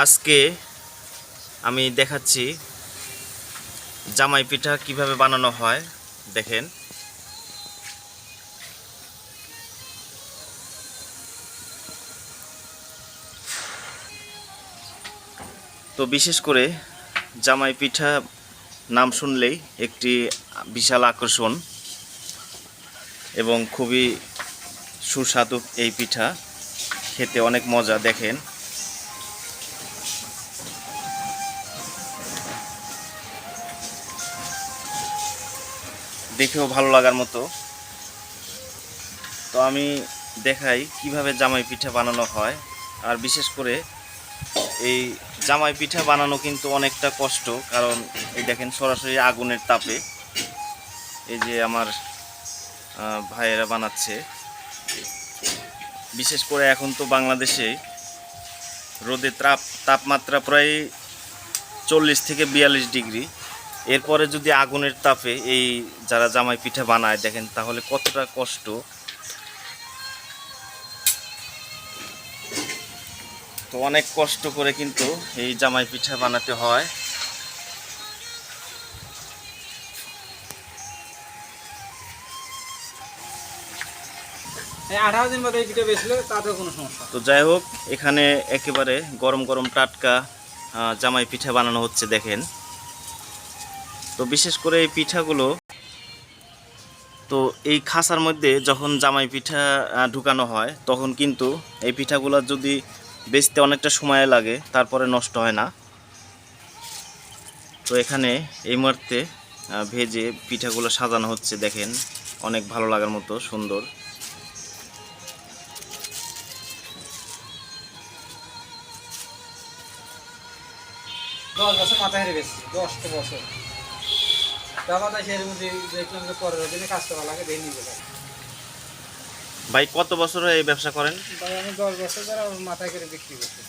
আজকে আমি দেখাচ্ছি জামাই পিঠা কিভাবে বানানো হয়। দেখেন, তো বিশেষ করে জামাই পিঠা নাম শুনলেই একটি বিশাল আকর্ষণ এবং খুবই সুস্বাদু। এই পিঠা খেতে অনেক মজা। দেখেন, দেখেও ভালো লাগার মতো। তো আমি দেখাই কিভাবে জামাই পিঠা বানানো হয়। আর বিশেষ করে এই জামাই পিঠা বানানো কিন্তু অনেকটা কষ্ট, কারণ এই দেখেন সরাসরি আগুনের তাপে এই যে আমার ভাইয়েরা বানাচ্ছে। বিশেষ করে এখন তো বাংলাদেশে রোদের তাপমাত্রা প্রায় 40 থেকে 42 ডিগ্রি। এরপরে যদি আগুনের তাপে এই যারা জামাই পিঠা বানায়, দেখেন তাহলে কতটা কষ্ট। তো অনেক কষ্ট করে কিন্তু এই জামাই পিঠা বানাতে হয়। তো যাই হোক, এখানে একেবারে গরম গরম টাটকা জামাই পিঠা বানানো হচ্ছে। দেখেন, তো বিশেষ করে এই পিঠাগুলো, তো এই খাসার মধ্যে যখন জামাই পিঠা ঢুকানো হয় তখন কিন্তু এই পিঠাগুলো যদি বেচতে অনেকটা সময় লাগে, তারপরে নষ্ট হয় না। তো এখানে এই মুহূর্তে ভেজে পিঠাগুলো সাজানো হচ্ছে। দেখেন, অনেক ভালো লাগার মতো সুন্দর। ভাই, কত বছর এই ব্যবসা করেন? ভাই আমি 10 বছর ধরে মাথায় করে বিক্রি করছি।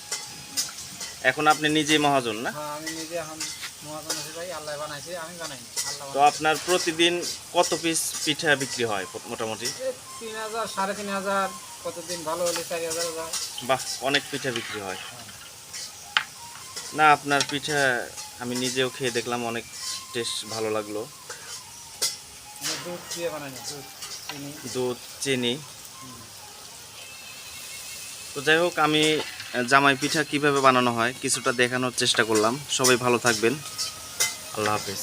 এখন আপনি নিজেই মহাজন না? হ্যাঁ, আমি নিজে এখন মহাজন আছি ভাই। আল্লাহ বানাইছে, আমি বানাইনি। আল্লাহ তো আপনার প্রতিদিন কত পিস পিঠা বিক্রি হয় মোটামুটি? 3000 3500, কতদিন ভালো হলে 4000 যায়। বাহ, অনেক পিঠা বিক্রি হয়। না, আপনার পিঠা আমি নিজেও খেয়ে দেখলাম, অনেক টেস্ট ভালো লাগলো। আমি দুধ দিয়ে বানাই, দুধ, চিনি। তো যাই হোক, আমি জামাই পিঠা কিভাবে বানানো হয় কিছুটা দেখানোর চেষ্টা করলাম। সবাই ভালো থাকবেন। আল্লাহ হাফেজ।